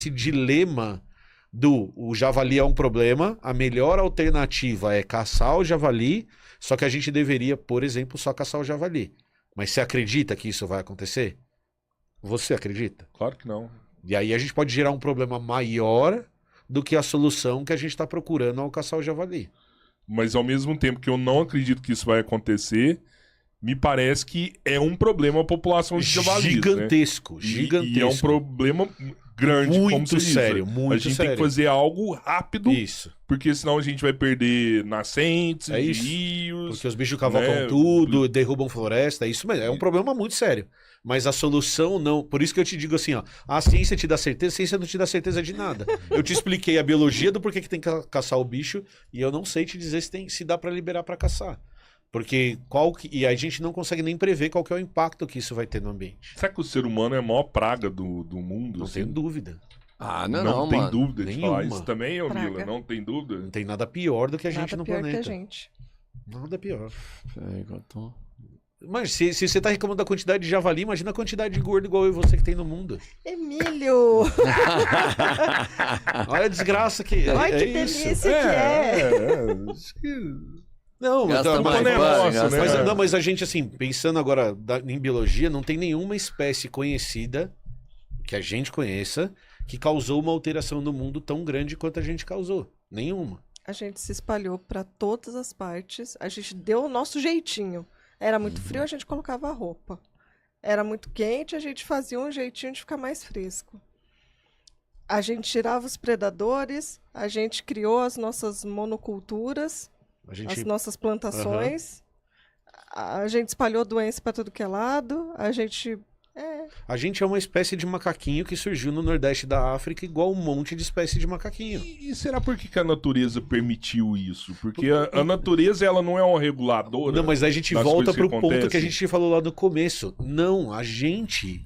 esse dilema o javali é um problema, a melhor alternativa é caçar o javali, só que a gente deveria, por exemplo, só caçar o javali. Mas você acredita que isso vai acontecer? Você acredita? Claro que não. E aí a gente pode gerar um problema maior do que a solução que a gente está procurando ao caçar o javali. Mas ao mesmo tempo que eu não acredito que isso vai acontecer, me parece que é um problema a população de javalis, gigantesco, né? gigantesco. E é um problema grande, muito como você sério, diz. muito A gente sério. tem que fazer algo rápido, Isso. porque senão a gente vai perder nascentes, isso. rios... Porque os bichos cavalcam tudo, derrubam floresta, isso mesmo. É um problema muito sério. Mas a solução não... Por isso que eu te digo assim, ó, a ciência te dá certeza, a ciência não te dá certeza de nada. Eu te expliquei a biologia do porquê que tem que caçar o bicho e eu não sei te dizer se dá pra liberar pra caçar. Porque e a gente não consegue nem prever qual que é o impacto que isso vai ter no ambiente. Será que o ser humano é a maior praga do mundo? Não assim? tenho dúvida. Ah, Não tem mano. dúvida de Nenhuma. falar isso também, ô Praga. Mila? Não tem dúvida? Não tem nada pior do que a gente Nada no pior planeta. que a gente. Nada pior. Peraí que eu tô... Mas se você tá reclamando da quantidade de javali, imagina a quantidade de gordo igual eu e você que tem no mundo. Emílio! Olha a desgraça que Ai, que isso. delícia que é! Acho que... Não, Gasta mais banho, gasta mais. Mas a gente, assim, pensando agora em biologia, não tem nenhuma espécie conhecida, que a gente conheça, que causou uma alteração no mundo tão grande quanto a gente causou. Nenhuma. A gente se espalhou para todas as partes, a gente deu o nosso jeitinho. Era muito frio, a gente colocava a roupa. Era muito quente, a gente fazia um jeitinho de ficar mais fresco. A gente tirava os predadores, a gente criou as nossas monoculturas, as nossas plantações, a gente espalhou doença para tudo que é lado, a gente A gente é uma espécie de macaquinho que surgiu no Nordeste da África, igual um monte de espécie de macaquinho. E será por que a natureza permitiu isso? Porque a natureza, ela não é uma reguladora. Não, mas aí a gente das volta coisas pro que ponto que a acontecem? gente falou lá no começo. Não, a gente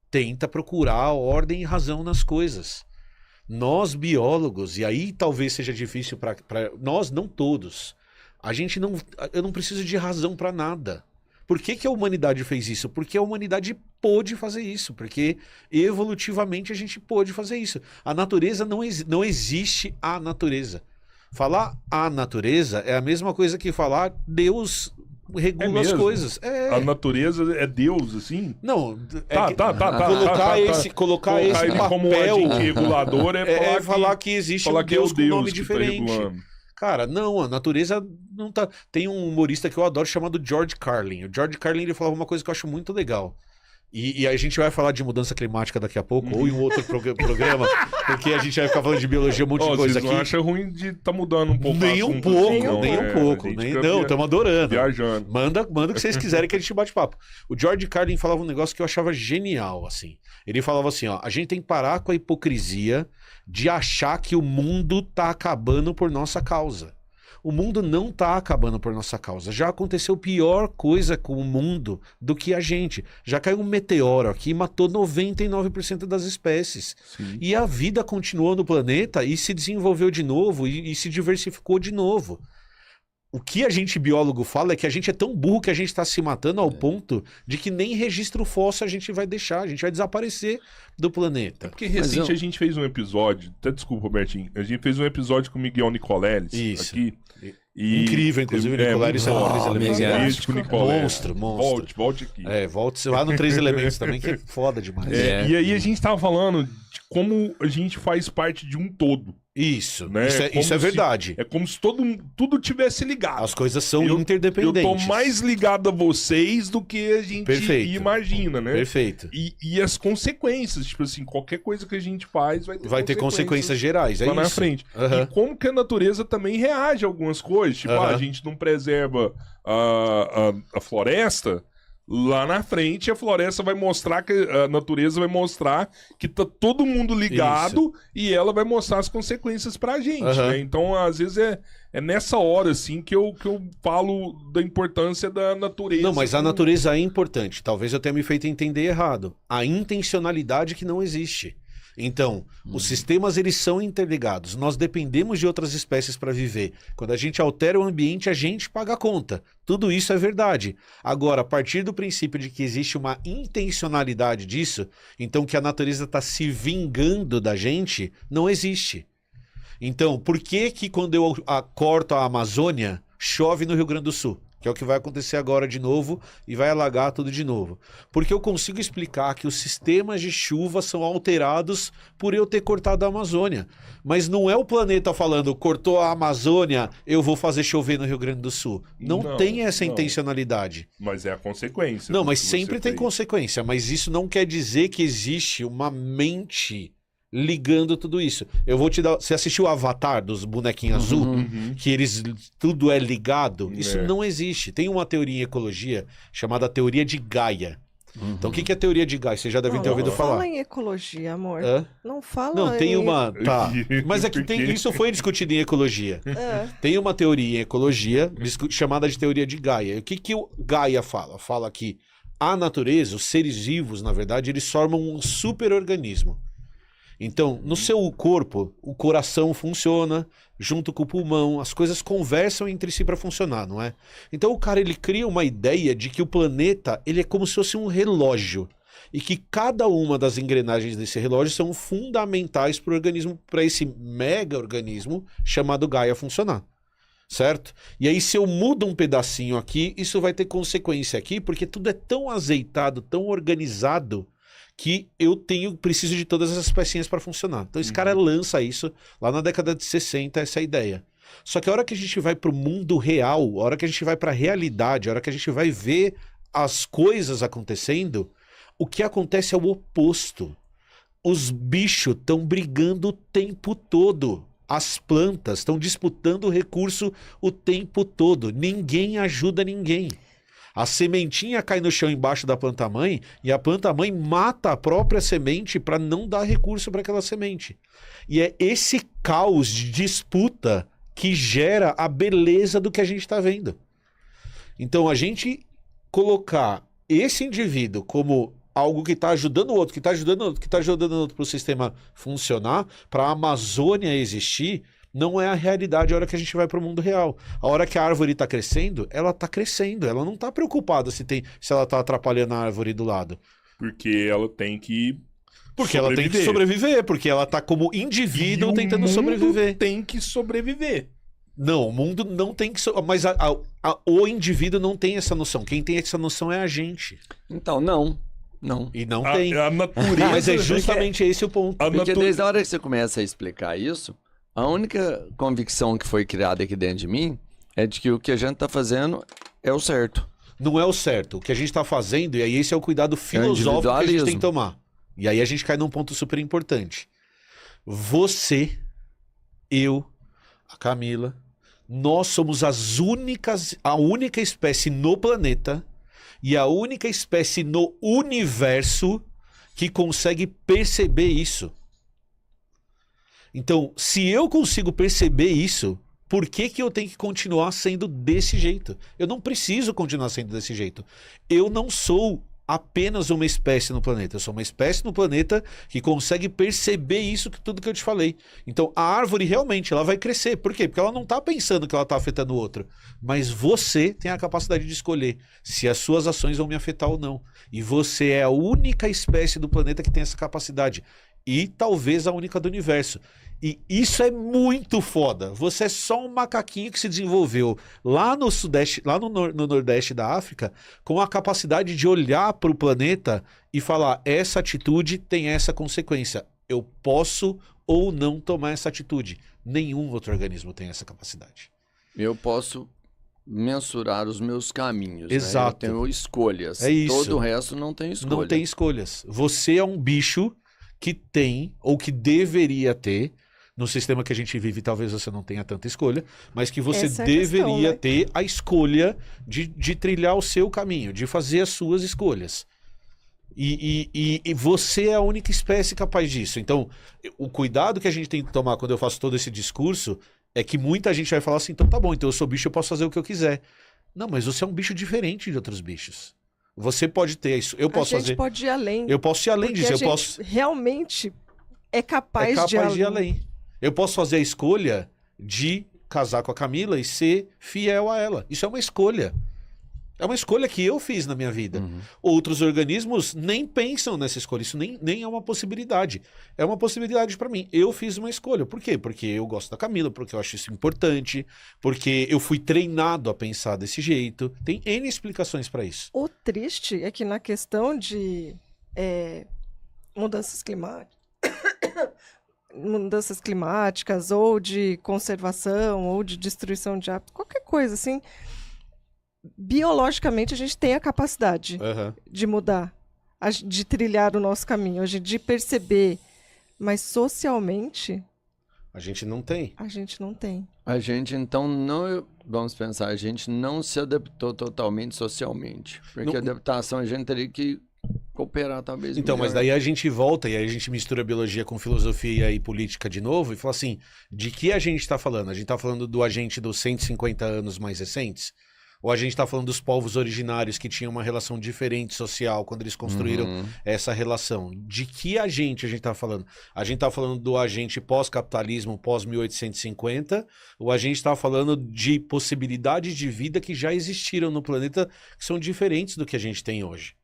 tenta procurar a ordem e razão nas coisas. Nós, biólogos, e aí talvez seja difícil para nós, não todos, eu não preciso de razão para nada. Por que a humanidade fez isso? Porque a humanidade pôde fazer isso, porque evolutivamente a gente pôde fazer isso. A natureza não existe a natureza. Falar a natureza é a mesma coisa que falar Deus regula as mesmo? coisas. A natureza é Deus, assim? Não, colocar esse ele papel como agente regulador é falar que existe um Deus com nome que tá diferente. regulando. Cara, não, a natureza não tá... Tem um humorista que eu adoro chamado George Carlin. O George Carlin, ele falava uma coisa que eu acho muito legal. E a gente vai falar de mudança climática daqui a pouco, ou em um outro programa, porque a gente vai ficar falando de biologia, um monte de coisa vocês aqui. não acham ruim de tá mudando um pouco Nem o um assunto, pouco, assim, nem um pouco. Não, estamos adorando. Viajando. Manda o que vocês quiserem que a gente bate papo. O George Carlin falava um negócio que eu achava genial, assim. Ele falava assim, ó, a gente tem que parar com a hipocrisia de achar que o mundo tá acabando por nossa causa. O mundo não tá acabando por nossa causa. Já aconteceu pior coisa com o mundo do que a gente. Já caiu um meteoro aqui e matou 99% das espécies. Sim. E a vida continuou no planeta e se desenvolveu de novo e se diversificou de novo. O que a gente biólogo fala é que a gente é tão burro que a gente está se matando ao ponto de que nem registro fóssil a gente vai deixar, a gente vai desaparecer do planeta. Porque recente a gente fez um episódio, até desculpa, Robertinho, a gente fez um episódio com o Miguel Nicoleles Isso. aqui. Incrível, inclusive, o Nicoleles é um Três Elementos. Miguel. Beijo pro Nicoleles. Monstro. Volte aqui. Volte lá no Três Elementos também, que é foda demais. E aí a gente tava falando de como a gente faz parte de um todo. Isso, Né? isso é verdade. É como se tudo tivesse ligado. As coisas são Eu interdependentes. tô mais ligado a vocês do que a gente imagina, né? Perfeito. E as consequências, tipo assim, qualquer coisa que a gente faz vai ter consequências gerais, é lá isso. na frente. Uhum. E como que a natureza também reage a algumas coisas. Tipo, a gente não preserva a floresta... Lá na frente, a floresta vai mostrar que a natureza vai mostrar que tá todo mundo ligado e ela vai mostrar as consequências pra gente, né? Então, às vezes, é nessa hora, assim, que eu falo da importância da natureza. Não, mas a natureza é importante. Talvez eu tenha me feito entender errado. A intencionalidade que não existe. Então, os sistemas eles são interligados. Nós dependemos de outras espécies para viver. Quando a gente altera o ambiente, a gente paga a conta. Tudo isso é verdade. Agora, a partir do princípio de que existe uma intencionalidade disso, então que a natureza está se vingando da gente, não existe. Então, por que que quando eu corto a Amazônia, chove no Rio Grande do Sul? Que é o que vai acontecer agora de novo e vai alagar tudo de novo. Porque eu consigo explicar que os sistemas de chuva são alterados por eu ter cortado a Amazônia. Mas não é o planeta falando, cortou a Amazônia, eu vou fazer chover no Rio Grande do Sul. Não tem essa intencionalidade. Mas é a consequência. Não, mas sempre tem consequência. Mas isso não quer dizer que existe uma mente ligando tudo isso. Eu vou te dar... Você assistiu o Avatar dos bonequinhos azul? Que eles... Tudo é ligado? Isso não existe. Tem uma teoria em ecologia chamada teoria de Gaia. Então, o que é a teoria de Gaia? Você já deve ter ouvido falar. Não fala em ecologia, amor. Não fala Não, tem uma... Tá. Mas é que isso foi discutido em ecologia. Tem uma teoria em ecologia chamada de teoria de Gaia. O que o Gaia fala? Fala que a natureza, os seres vivos, na verdade, eles formam um super-organismo. Então, no seu corpo, o coração funciona junto com o pulmão, as coisas conversam entre si para funcionar, não é? Então o cara ele cria uma ideia de que o planeta ele é como se fosse um relógio e que cada uma das engrenagens desse relógio são fundamentais para o organismo, para esse mega-organismo chamado Gaia funcionar. Certo? E aí se eu mudo um pedacinho aqui, isso vai ter consequência aqui, porque tudo é tão azeitado, tão organizado, que eu preciso de todas essas pecinhas para funcionar. Então esse cara lança isso lá na década de 60, essa ideia. Só que a hora que a gente vai para o mundo real, a hora que a gente vai para a realidade, a hora que a gente vai ver as coisas acontecendo, o que acontece é o oposto. Os bichos estão brigando o tempo todo. As plantas estão disputando o recurso o tempo todo. Ninguém ajuda ninguém. A sementinha cai no chão embaixo da planta-mãe e a planta-mãe mata a própria semente para não dar recurso para aquela semente. E é esse caos de disputa que gera a beleza do que a gente está vendo. Então, a gente colocar esse indivíduo como algo que está ajudando o outro, que está ajudando o outro, que está ajudando o outro para o sistema funcionar, para a Amazônia existir, não é a realidade a hora que a gente vai para o mundo real. A hora que a árvore está crescendo, ela não está preocupada se ela está atrapalhando a árvore do lado. Porque ela tem que ela tem que sobreviver, porque ela está como indivíduo tentando sobreviver. Tem que sobreviver. Não, o mundo não tem que mas o indivíduo não tem essa noção. Quem tem essa noção é a gente. Então, não. E não tem. A natureza... Mas é justamente esse o ponto. Porque desde a hora que você começa a explicar isso, a única convicção que foi criada aqui dentro de mim é de que o que a gente está fazendo é o certo. Não é o certo. O que a gente está fazendo, e aí esse é o cuidado filosófico que a gente tem que tomar. E aí a gente cai num ponto super importante. Você, eu, a Camila, nós somos a única espécie no planeta e a única espécie no universo que consegue perceber isso. Então, se eu consigo perceber isso, por que eu tenho que continuar sendo desse jeito? Eu não preciso continuar sendo desse jeito. Eu não sou apenas uma espécie no planeta. Eu sou uma espécie no planeta que consegue perceber isso, tudo que eu te falei. Então, a árvore realmente ela vai crescer. Por quê? Porque ela não está pensando que ela está afetando o outro. Mas você tem a capacidade de escolher se as suas ações vão me afetar ou não. E você é a única espécie do planeta que tem essa capacidade. E talvez a única do universo. E isso é muito foda. Você é só um macaquinho que se desenvolveu lá no Sudeste, lá no Nordeste da África, com a capacidade de olhar para o planeta e falar: essa atitude tem essa consequência. Eu posso ou não tomar essa atitude. Nenhum outro organismo tem essa capacidade. Eu posso mensurar os meus caminhos. Exato. Né? Eu tenho escolhas. É isso. Todo o resto não tem escolha. Não tem escolhas. Você é um bicho que tem, ou que deveria ter, no sistema que a gente vive, talvez você não tenha tanta escolha, mas que você deveria ter a escolha de trilhar o seu caminho, de fazer as suas escolhas. E você é a única espécie capaz disso. Então, o cuidado que a gente tem que tomar quando eu faço todo esse discurso é que muita gente vai falar assim: então tá bom, então eu sou bicho, eu posso fazer o que eu quiser. Não, mas você é um bicho diferente de outros bichos. Você pode ter isso, eu posso fazer. A gente pode ir além. Eu posso ir além disso. Realmente é capaz, de ir além. Eu posso fazer a escolha de casar com a Camila e ser fiel a ela. Isso é uma escolha. É uma escolha que eu fiz na minha vida. Outros organismos nem pensam nessa escolha. Isso nem é uma possibilidade. É uma possibilidade para mim. Eu fiz uma escolha. Por quê? Porque eu gosto da Camila, porque eu acho isso importante, porque eu fui treinado a pensar desse jeito. Tem N explicações para isso. O triste é que na questão de mudanças climáticas, ou de conservação, ou de destruição de hábitos, qualquer coisa assim, biologicamente a gente tem a capacidade de mudar, de trilhar o nosso caminho, de perceber, mas socialmente a gente não tem. A gente não tem. A gente, então, não... Vamos pensar, a gente não se adaptou totalmente socialmente. Porque a adaptação a gente teria que cooperar, talvez. Então, melhor. mas daí a gente volta e aí a gente mistura biologia com filosofia e política de novo e fala assim, de que a gente está falando? A gente está falando do agente dos 150 anos mais recentes? Ou a gente está falando dos povos originários que tinham uma relação diferente social quando eles construíram essa relação? De que a gente está falando? A gente está falando do agente pós-capitalismo, pós-1850, ou a gente está falando de possibilidades de vida que já existiram no planeta que são diferentes do que a gente tem hoje?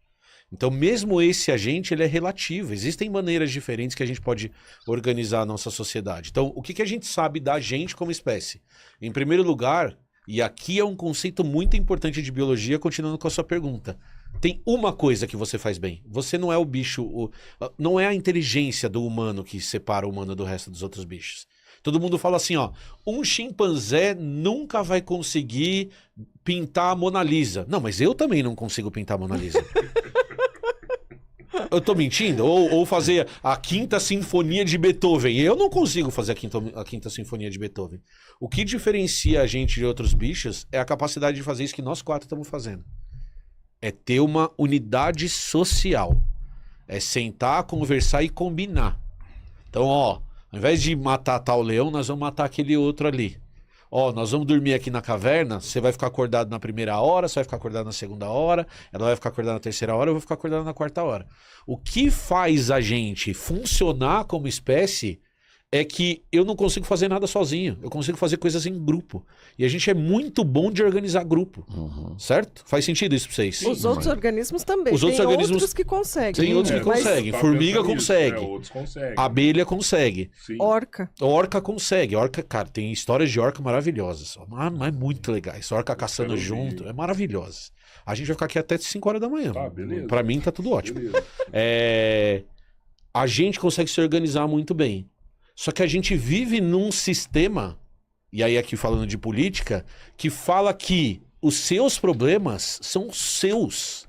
Então, mesmo esse agente, ele é relativo. Existem maneiras diferentes que a gente pode organizar a nossa sociedade. Então, o que a gente sabe da gente como espécie? Em primeiro lugar... E aqui é um conceito muito importante de biologia, continuando com a sua pergunta. Tem uma coisa que você faz bem. Você não é o bicho, não é a inteligência do humano que separa o humano do resto dos outros bichos. Todo mundo fala assim, ó, um chimpanzé nunca vai conseguir pintar a Mona Lisa. Não, mas eu também não consigo pintar a Mona Lisa. Eu tô mentindo? Ou fazer a Quinta Sinfonia de Beethoven. Eu não consigo fazer a Quinta Sinfonia de Beethoven. O que diferencia a gente de outros bichos é a capacidade de fazer isso que nós 4 estamos fazendo. É ter uma unidade social. É sentar, conversar e combinar. Então, ó, ao invés de matar tal leão, nós vamos matar aquele outro ali. Ó, nós vamos dormir aqui na caverna, você vai ficar acordado na primeira hora, você vai ficar acordado na segunda hora, ela vai ficar acordada na terceira hora, eu vou ficar acordado na quarta hora. O que faz a gente funcionar como espécie é que eu não consigo fazer nada sozinho, eu consigo fazer coisas em grupo. E a gente é muito bom de organizar grupo, certo? Faz sentido isso pra vocês? Os outros organismos também. Os outros organismos outros que conseguem. Tem outros que conseguem. Formiga consegue. Outros conseguem. Abelha consegue. Sim. Orca consegue. Orca, cara, tem histórias de orca maravilhosas. Mas muito legais. Orca caçando junto. É maravilhosas. A gente vai ficar aqui até 5 horas da manhã. Tá, beleza. Pra mim tá tudo ótimo. A gente consegue se organizar muito bem. Só que a gente vive num sistema, e aí aqui falando de política, que fala que os seus problemas são seus.